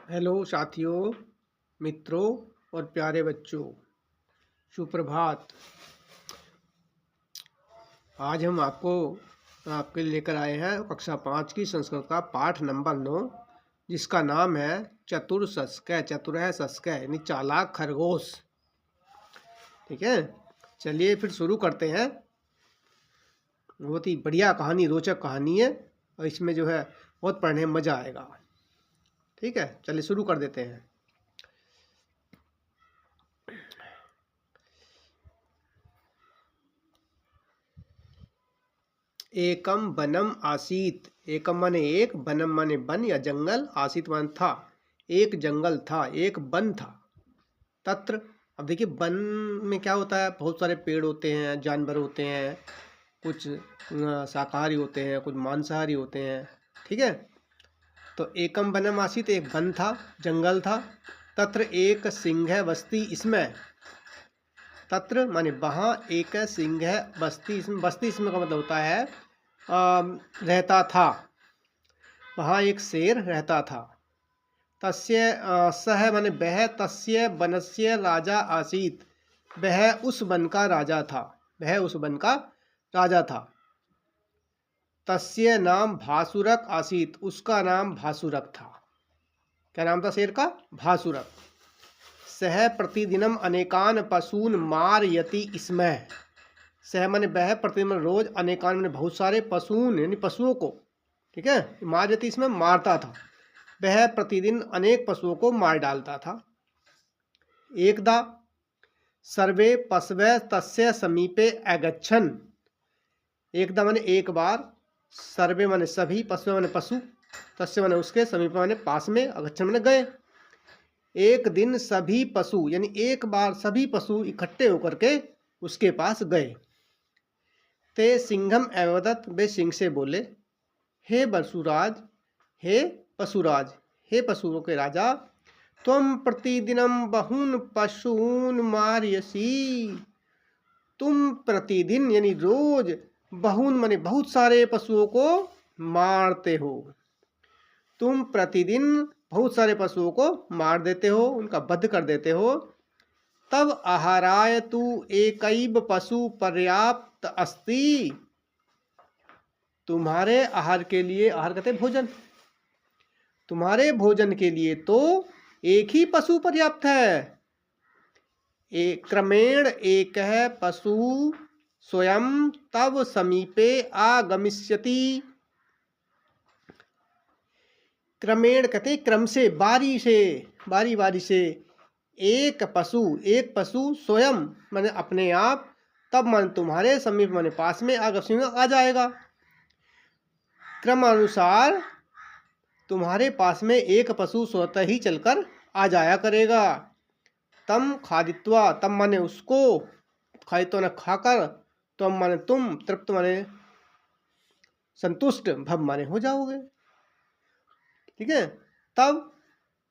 Hello साथियों, मित्रों और प्यारे बच्चों, सुप्रभात। आज हम आपके लिए लेकर आए हैं कक्षा 5 की संस्कृत का पाठ नंबर 9, जिसका नाम है चतुर सस्कय। चतुर है सस्कय यानी चालाक खरगोश। ठीक है, चलिए फिर शुरू करते हैं। बहुत ही बढ़िया कहानी, रोचक कहानी है और इसमें जो है बहुत पढ़ने में मज़ा आएगा। ठीक है, चलिए शुरू कर देते हैं। एकम वनम आसीत। एकम माने एक, वनम माने वन या जंगल, आसीत मान था। एक जंगल था, एक वन था। तत्र, अब देखिए वन में क्या होता है, बहुत सारे पेड़ होते हैं, जानवर होते हैं, कुछ शाकाहारी होते हैं, कुछ मांसाहारी होते हैं। ठीक है, तो एकम वनम आसीत, एक वन था, जंगल था। तत्र एक सिंह बस्ती, इसमें तत्र माने वहाँ, एक सिंह बस्ती, इसमें बस्ती इसमें का मतलब होता है रहता था। वहाँ एक शेर रहता था। तस्य सह माने वह, तस्य वनस्य राजा आसीत, वह उस वन का राजा था। वह उस वन का राजा था। तस्य नाम भासुरक आसीत, उसका नाम भासुरक था। क्या नाम था शेर का? भासुरक। सह प्रतिदिनम अनेकान पशून मारयति इसमें। सह माने वह, प्रतिदिन रोज, अनेकान माने बहुत सारे, पशून यानी पशुओं को, ठीक है, मारयति इसमें मारता था। वह प्रतिदिन अनेक पशुओं को मार डालता था। एकदा सर्वे पशवे तस्य समीपे अगच्छन्। एकदा माने एक बार, सर्वे माने सभी, पशु माने पशु, तस्य माने उसके, समीप माने पास में, अगच्छन् माने गए। एक दिन सभी पशु यानी एक बार सभी पशु इकट्ठे होकर के उसके पास गए। ते सिंघम अवदत, वे सिंह से बोले, हे पशुराज, हे पशुराज, हे पशुओं के राजा, तुम प्रतिदिनम बहून पशून मारयसी। तुम प्रतिदिन यानी रोज, बहून माने बहुत सारे पशुओं को मारते हो। तुम प्रतिदिन बहुत सारे पशुओं को मार देते हो, उनका वध कर देते हो। तब आहाराय तु एकैव पशु पर्याप्त अस्ति। तुम्हारे आहार के लिए, आहार कहते हैं भोजन, तुम्हारे भोजन के लिए तो एक ही पशु पर्याप्त है। क्रमेण एक है पशु स्वयं तब समीपे आगमिष्यति। क्रमेण कहते हैं क्रम से, बारी से, बारी बारी से। एक पशु स्वयं माने अपने आप, तब मन तुम्हारे समीप माने पास में, आ जाएगा। क्रमानुसार तुम्हारे पास में एक पशु स्वतः ही चलकर आ जाया करेगा। तम खादित्वा, तम माने उसको, खादित्वा ने खाकर, तम माने तुम, तृप्त माने संतुष्ट, भव माने हो जाओगे। ठीक है, तब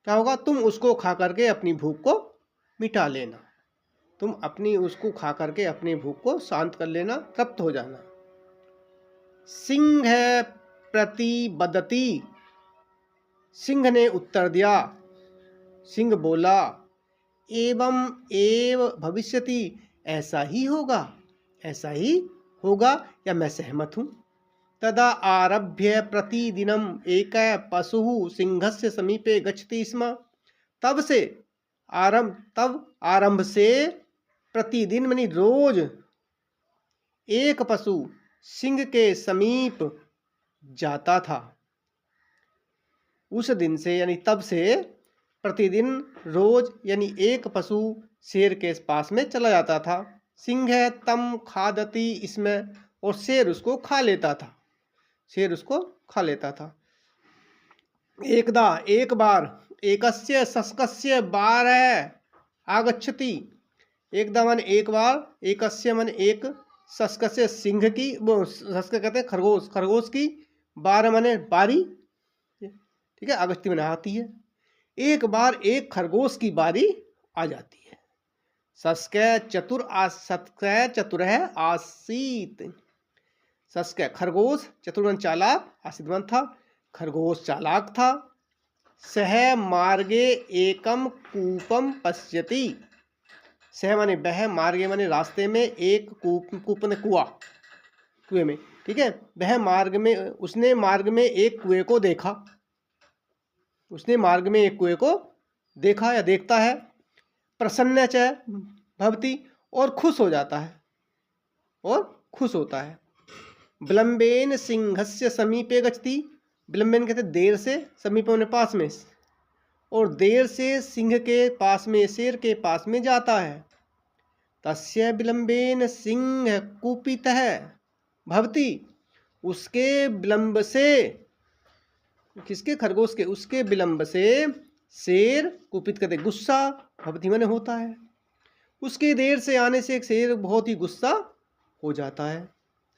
क्या होगा, तुम उसको खा करके अपनी भूख को मिटा लेना। तुम अपनी उसको खा करके अपनी भूख को शांत कर लेना, तृप्त हो जाना। सिंह प्रतिबदती, सिंह ने उत्तर दिया, सिंह बोला, एवं एव भविष्यति, ऐसा ही होगा, ऐसा ही होगा, या मैं सहमत हूं। तदा आरभ्य प्रतिदिनम एक पशु सिंहस्य समीपे गच्छति स्म। तब आरंभ से प्रतिदिन मानी रोज एक पशु सिंह के समीप जाता था। उस दिन से यानी तब से प्रतिदिन रोज यानी एक पशु शेर के पास में चला जाता था। सिंह तम खादती इसमें, और शेर उसको खा लेता था, शेर उसको खा लेता था। एकदा एक बार, एकस्य शस्कस्य 12 आगच्छति। एकदा माने एक बार, एकस्य माने एक, शस्कस्य सिंह की, वो शस्क कहते हैं खरगोश, खरगोश की, 12 माने बारी, ठीक है, आगच्छति माने आती है। एक बार एक खरगोश की बारी आ जाती है। शस्कय चतुर है आसीत। शस्कय खरगोश, चतुर चालाक, आसीत था, खरगोश चालाक था। सह मार्गे एकम कूपम पश्यति। सह माने वह, मार्गे माने रास्ते में, एक कूप ने कुआं, कुएं में, ठीक है। वह मार्ग में, उसने मार्ग में एक कुएं को देखा, उसने मार्ग में एक कुएं को देखा या देखता है। प्रसन्न च भवति, और खुश हो जाता है, और खुश होता है। विलंबेन सिंहस्य समीपे गच्छति, विलंबेन कहते देर से, समीप होने पास में, और देर से सिंह के पास में, शेर के पास में जाता है। तस्य विलंबेन सिंह कुपितः भवति, उसके विलंब से, किसके, खरगोश के, उसके विलंब से शेर, कुपित कहते गुस्सा, भवति माने होता है। उसके देर से आने से एक शेर बहुत ही गुस्सा हो जाता है।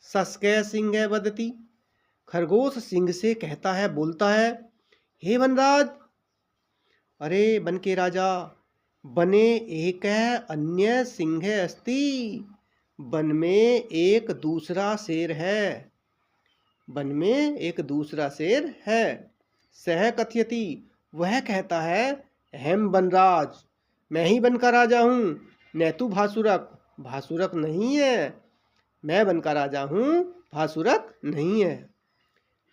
सस्कै सिंह वदति, खरगोश सिंह से कहता है, बोलता है, हे वनराज, अरे वन के राजा, वने एक अन्य सिंह अस्ति, वन में एक दूसरा शेर है, वन में एक दूसरा शेर है। सह कथयति, वह कहता है, अहम वनराज, मैं ही वन का राजा हूँ, न तू भासुरक, भासुरक नहीं है, मैं वन का राजा हूँ, भासुरक नहीं है।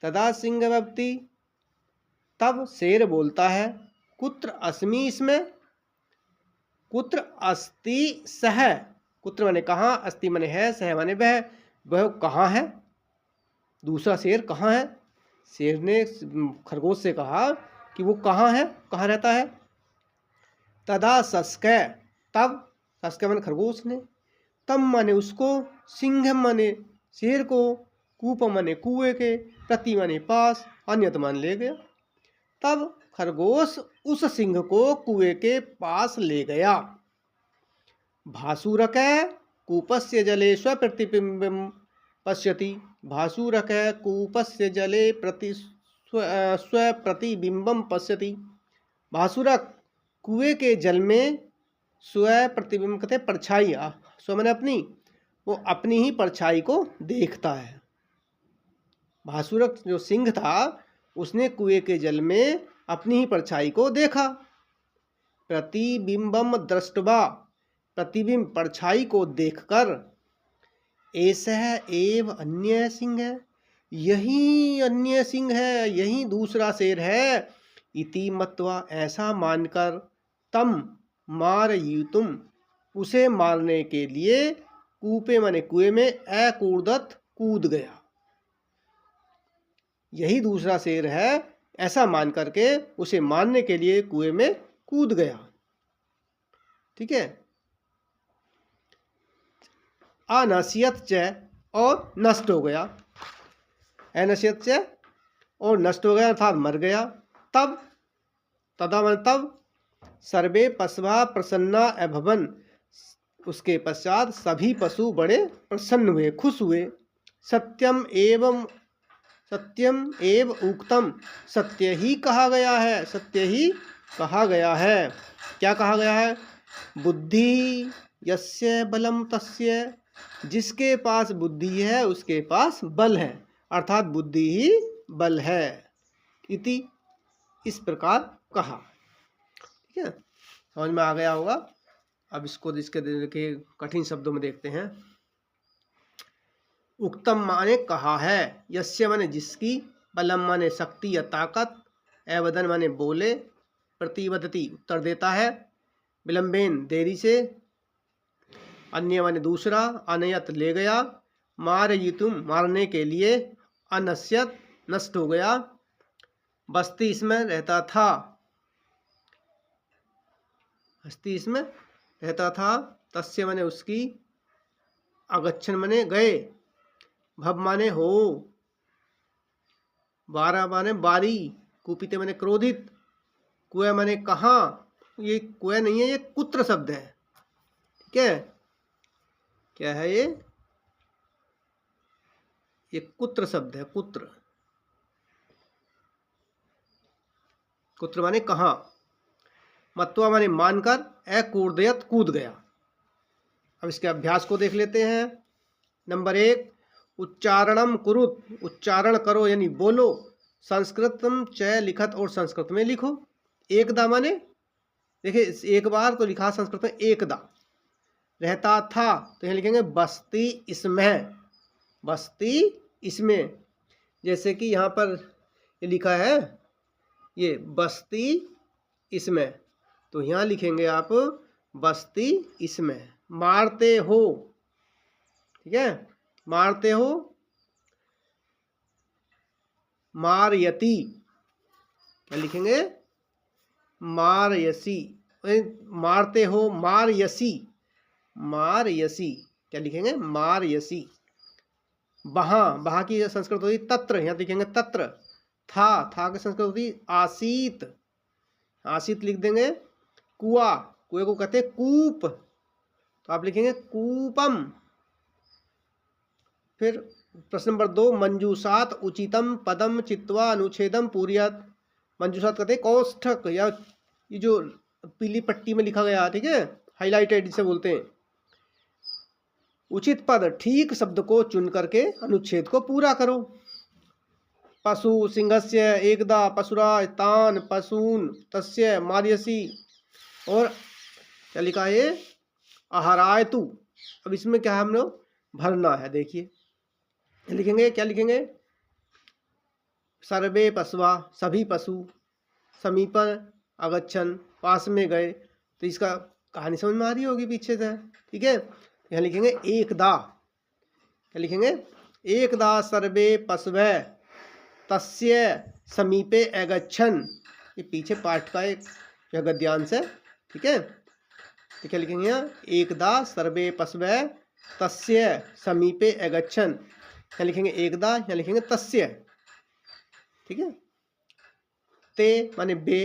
तदा सिंह वदति, तब शेर बोलता है, कुत्र अस्मि इसमें, कुत्र अस्ति सह, कुत्र माने कहाँ, अस्ति माने है, सह माने वह कहाँ है, दूसरा शेर कहाँ है। शेर ने खरगोश से कहा कि वो कहाँ है, कहाँ रहता है। तदा सस्कै, तब, सस्कै माने खरगोश ने, तब माने उसको, सिंह माने शेर को, कूप माने कुएं के, प्रति माने पास, अन्यत मान ले गया। तब खरगोश उस सिंह को कुएं के पास ले गया। भासुरक कूपस्य जले स्वप्रतिबिंबं पश्यति, भासुरक कूपस्य जले स्वप्रतिबिंबं पश्यति, भासुरक कुएं के जल में स्व प्रतिबिंब कहते परछाई, स्व मैंने अपनी, वो अपनी ही परछाई को देखता है। भासुरक जो सिंह था, उसने कुएं के जल में अपनी ही परछाई को देखा। प्रतिबिंबम दृष्टवा, प्रतिबिंब परछाई को देखकर, ऐसा एव अन्य सिंह है, यही अन्य सिंह है, यही दूसरा शेर है, इति मत्वा ऐसा मानकर, तम मारयितुम, उसे मारने के लिए, कूपे माने कुएं में, अकूर्दत कूद गया। यही दूसरा शेर है ऐसा मान करके उसे मारने के लिए कुएं में कूद गया। ठीक है। अनश्यत च, और नष्ट हो गया, अनश्यत च, और नष्ट हो गया अर्थात मर गया। तब, तदा मन तब, सर्वे पशवा प्रसन्ना अभवन, उसके पश्चात सभी पशु बड़े प्रसन्न हुए, खुश हुए। सत्यम एव उक्तम, सत्य ही कहा गया है, सत्य ही कहा गया है। क्या कहा गया है? बुद्धि यस्य बलम तस्य, जिसके पास बुद्धि है उसके पास बल है, अर्थात बुद्धि ही बल है, इति, इस प्रकार कहा। ठीक है, समझ में आ गया होगा। अब इसको इसके देखिए कठिन शब्दों में देखते हैं। उक्तम माने कहा है, यस्य माने जिसकी, बलम माने शक्ति या ताकत, एवदन माने बोले, प्रतिवदति उत्तर देता है, विलंबेन देरी से, अन्य माने दूसरा, अनयत ले गया, मारयितुम मारने के लिए, अनश्यत नष्ट हो गया, बस्ती इसमें रहता था, बस्ती इसमें रहता था, तस्य माने उसकी, अगच्छन माने गए, भव माने हो, बारह माने बारी, कुपिते माने क्रोधित, कुएं माने कहाँ, ये कुएं नहीं है, ये कुत्र शब्द है। ठीक है, क्या है ये कुत्र शब्द है, कुत्र, कुत्र माने कहाँ, मत्वा माने मानकर, अकूर्दयत कूद गया। अब इसके अभ्यास को देख लेते हैं। नंबर 1, उच्चारणम कुरुत, उच्चारण करो यानी बोलो, संस्कृतम च लिखत और संस्कृत में लिखो। एकदा माने देखिए एक बार तो लिखा संस्कृत में एकदा। रहता था तो यहाँ लिखेंगे बस्ती इसमें, बस्ती इसमें। जैसे कि यहाँ पर ये लिखा है ये बस्ती इसमें, तो यहाँ लिखेंगे आप बस्ती इसमें। मारते हो, ठीक है, मारते हो, मारयति, क्या लिखेंगे मारयसी। मारते हो मारयसी, मारयसी, क्या लिखेंगे मारयसी। वहाँ, वहाँ की संस्कृत होती तत्र, यहाँ लिखेंगे तत्र। था की संस्कृत होती आसीत, आसीत लिख देंगे। कुआ, कुएं को कहते हैं कूप, तो आप लिखेंगे कूपम। फिर प्रश्न नंबर 2, मंजूषात उचितम पदम चित्वा अनुच्छेदम पूर्यात। मंजूषात कहते हैं कोष्ठक, या ये जो पीली पट्टी में लिखा गया, ठीक है, हाईलाइटेड जिसे बोलते हैं। उचित पद, ठीक शब्द को चुन करके अनुच्छेद को पूरा करो। पशु सिंहस्य एकदा पशुराज तान पशून तस्य मार्यसी। और क्या लिखा है आहाराय तू। अब इसमें क्या है हम लोग भरना है, देखिए लिखेंगे, क्या लिखेंगे सर्वे पशुआ, सभी पशु, समीपन अगच्छन, पास में गए। तो इसका कहानी समझ में आ रही होगी पीछे से, ठीक है। यहाँ लिखेंगे एकदा, क्या लिखेंगे एकदा सर्वे पशवे तस्य समीपे अगच्छन। ये पीछे पाठ का एक गद्यांश है, ठीक है। तो क्या लिखेंगे यहाँ एकदा सर्वे पशवे तस्य समीपे अगच्छन। यहाँ लिखेंगे एकदा, यहाँ लिखेंगे तस्य, ठीक है। ते माने बे,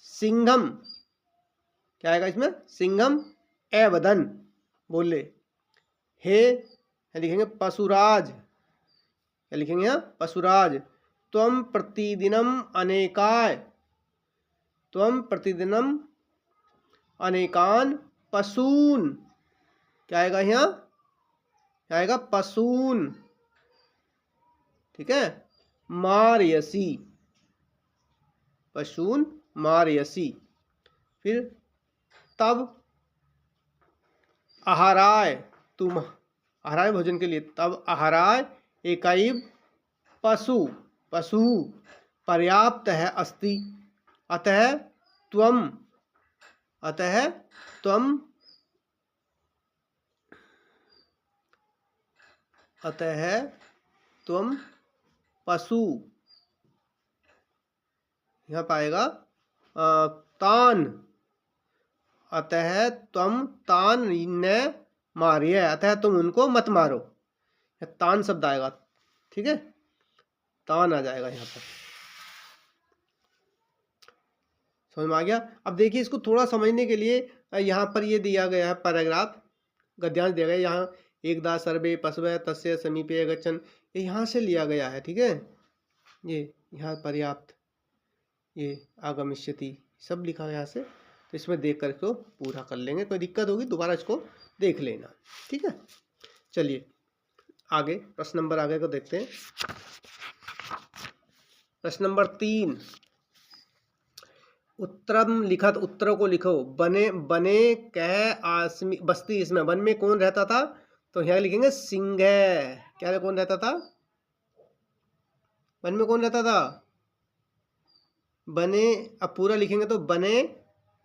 सिंघम, क्या आएगा इसमें सिंघम एवदन, बोले। हे लिखेंगे पशुराज, क्या लिखेंगे यहाँ पशुराज। त्वम प्रतिदिनम अनेकाय, त्वम प्रतिदिनम अनेकान पशून, क्या आएगा यहाँ क्या आएगा पशून, ठीक है। मारयसी, पशून मारयसी। फिर तब आहाराय, तुम आहाराय भोजन के लिए, तब आहाराय एकैव पशु, पशु पर्याप्त है अस्ति। अतः त्वम, अतः त्वम, अतः त्वम पशु, यहाँ पाएगा तान, अतः त्वम तान न मारिय, अतः तुम उनको मत मारो। तान शब्द आएगा, ठीक है, तान आ जाएगा यहाँ पर। समझ में आ गया। अब देखिए इसको थोड़ा समझने के लिए यहाँ पर ये दिया गया है पैराग्राफ, गद्यांश दिया गया है। यहाँ एकदा सर्वे पशवे तस्य समीपे गच्छन, ये यहाँ से लिया गया है, ठीक है। ये यहाँ पर्याप्त, ये आगमिष्यति, सब लिखा है यहाँ से। तो इसमें देख कर इसको पूरा कर लेंगे, कोई दिक्कत होगी दोबारा इसको देख लेना, ठीक है। चलिए आगे प्रश्न नंबर आगे को देखते हैं। प्रश्न नंबर 3, उत्तरम लिखत, उत्तरों को लिखो। बने, बने कह आसमी बस्ती इसमें, वन में कौन रहता था, तो यहाँ लिखेंगे सिंह। क्या कौन रहता था वन में, कौन रहता था बने। अब पूरा लिखेंगे तो बने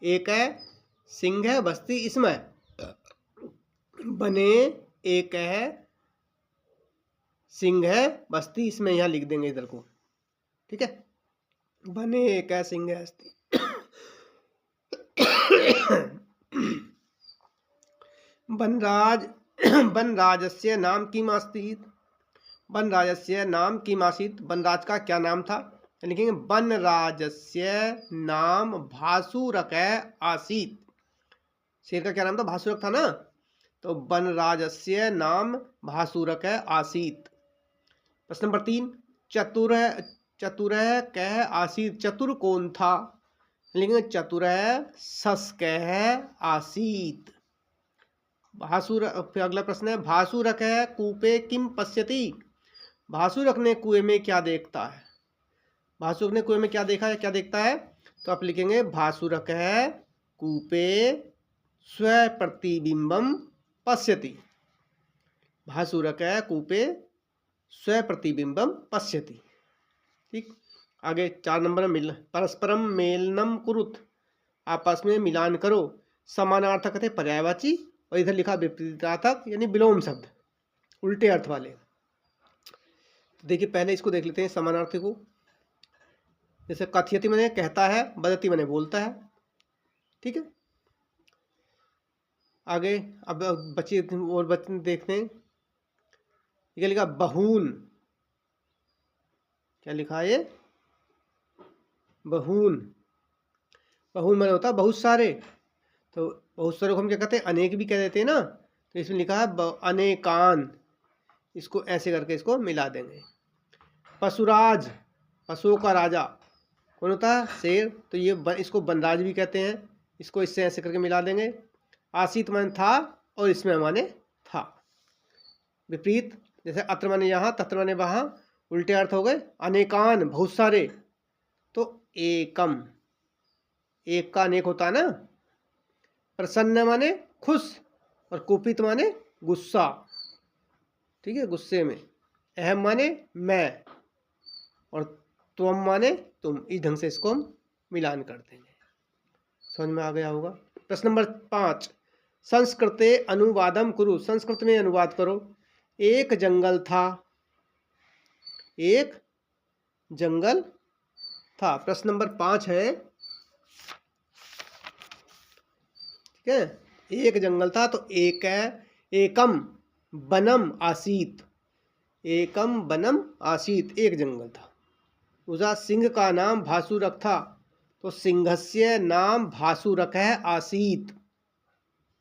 एक है सिंह है बस्ती इसमें, बने एक है सिंह है बस्ती इसमें, यहाँ लिख देंगे इधर को, ठीक है। बने एक है सिंह है बस्ती। वनराज, वनराजस्य नाम किमासीत्, वनराजस्य नाम किमासीत्, वनराज का क्या नाम था। लिखेंगे वनराजस्य नाम भासुरक आसीत्। शेर का क्या नाम था, भासुरक था ना, तो वनराजस्य नाम भासुरक आसीत्। प्रश्न नंबर 3, चतुर, चतुर कह आसीत्, चतुर कौन था। लिखेंगे चतुर शस्क आसीत्। भासुर, फिर अगला प्रश्न है भासुरक कूपे किम पश्यति, भासुरक ने कुएं में क्या देखता है। भासुरक ने कुएं में क्या देखा है, क्या देखता है? तो आप लिखेंगे भासुरक है कूपे स्वप्रतिबिंबम पश्यति। भासुरक है कूपे स्वप्रतिबिंबम पश्यति। ठीक, आगे 4 नंबर में परस्परम मेलनम कुरुत, आपस में मिलान करो। समानार्थक थे पर्यायवाची, और इधर लिखा विपरीतार्थक यानी विलोम शब्द, उल्टे अर्थ वाले। तो देखिए पहले इसको देख लेते हैं समानार्थी को। जैसे कथयति माने कहता है, वदति माने बोलता है। ठीक है, आगे अब बच्चे और बच्चे देखते हैं। क्या लिखा? बहून। क्या लिखा है ये? बहून। बहून माने होता है बहुत सारे। तो बहुत सारे को हम क्या कहते हैं? अनेक भी कह देते हैं ना। तो इसमें लिखा है अनेकान, इसको ऐसे करके इसको मिला देंगे। पशुराज, पशुओं का राजा कौन होता है? शेर। तो ये इसको वनराज भी कहते हैं, इसको इससे ऐसे करके मिला देंगे। आसीत माने था, और इसमें माने था। विपरीत, जैसे अत्र माने यहाँ, तत्र माने वहाँ, उल्टे अर्थ हो गए। अनेकान बहुत सारे, तो एकम, एक का अनेक होता है ना। प्रसन्न माने खुश, और कुपित माने गुस्सा। ठीक है, गुस्से में। अहम माने मैं, और त्वम माने तुम। इस ढंग से इसको हम मिलान कर देंगे। समझ में आ गया होगा। प्रश्न नंबर 5, संस्कृते अनुवादम कुरु। संस्कृत में अनुवाद करो। एक जंगल था, एक जंगल था। प्रश्न नंबर 5 है। ठीक है, एक जंगल था, तो एक है एकम वनम आसीत। एकम वनम आसीत, एक जंगल था। दूसरा, सिंह का नाम भासुरक था, तो सिंहस्य नाम भासुरक है आसीत।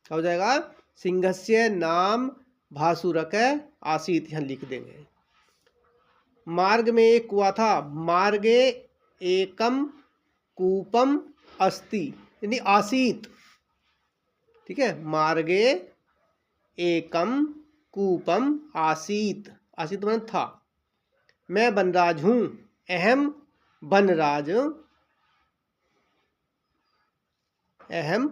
क्या हो जाएगा? सिंहस्य नाम भासुरक है आसीत, यहाँ लिख देंगे। मार्ग में एक कुआं था, मार्गे एकम कूपम अस्ति, यानी आसीत। ठीक है, मार्गे एकम कूपम आसीत। आसीत मतलब था। मैं वनराज हूं, अहम वनराज, अहम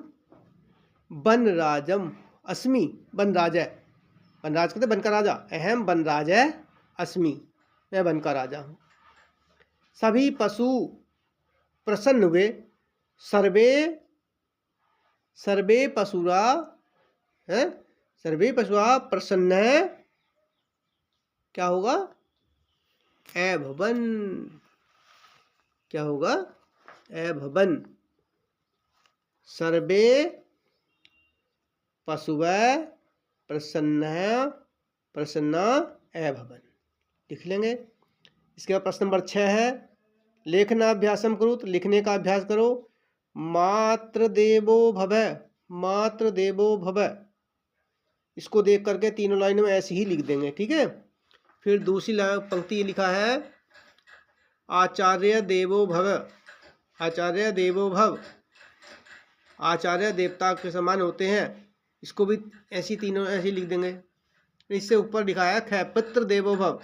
वनराजम अस्मि। वनराज है, वनराज कहते वन का राजा। अहम वनराज है अस्मि, मैं वन का राजा हूं। सभी पशु प्रसन्न हुए, सर्वे, सर्वे पशुरा है, सर्वे पशुआ प्रसन्न है। क्या होगा? अभवन। क्या होगा? अभवन। सर्वे पशुव प्रसन्न, प्रसन्न अभवन, लिख लेंगे। इसके बाद प्रश्न नंबर 6 है, लेखनाभ्यासम करो। तो लिखने का अभ्यास करो। मात्र देवो भव, मात्र देवो भव, इसको देख करके तीनों लाइनों में ऐसे ही लिख देंगे। ठीक है, फिर दूसरी पंक्ति लिखा है आचार्य देवो भव। आचार्य देवो भव, आचार्य देवता के समान होते हैं, इसको भी ऐसी तीनों ऐसे लिख देंगे। इससे ऊपर लिखा है खैपुत्र देवो भव।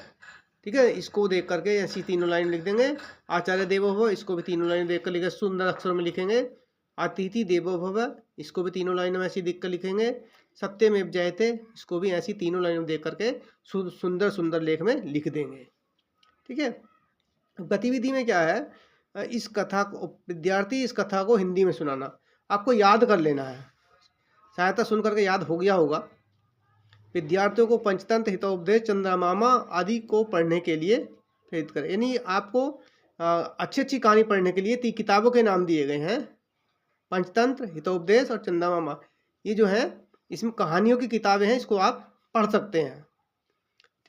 ठीक है, इसको देख करके ऐसी तीनों लाइन लिख देंगे। आचार्य देवो भव, इसको भी तीनों लाइन देख कर लिखे, सुंदर अक्षरों में लिखेंगे। अतिथि देवो भव, इसको भी तीनों लाइनों में ऐसी देख कर लिखेंगे। सत्यमेव जयते, इसको भी ऐसी तीनों लाइनों देख करके सुंदर सुंदर लेख में लिख देंगे। ठीक है, गतिविधि में क्या है, इस कथा को विद्यार्थी इस कथा को हिंदी में सुनाना, आपको याद कर लेना है। सहायता सुन करके याद हो गया होगा। विद्यार्थियों को पंचतंत्र, हितोपदेश, चंद्रमामा आदि को पढ़ने के लिए प्रेरित करें। यानी आपको अच्छी अच्छी कहानी पढ़ने के लिए 3 किताबों के नाम दिए गए हैं, पंचतंत्र, हितोपदेश और चंद्रमामा। ये जो है इसमें कहानियों की किताबें हैं, इसको आप पढ़ सकते हैं।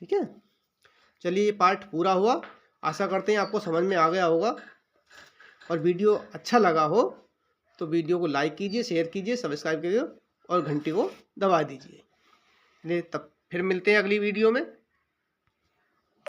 ठीक है, चलिए ये पार्ट पूरा हुआ। आशा करते हैं आपको समझ में आ गया होगा, और वीडियो अच्छा लगा हो तो वीडियो को लाइक कीजिए, शेयर कीजिए, सब्सक्राइब कीजिए और घंटी को दबा दीजिए। तब फिर मिलते हैं अगली वीडियो में।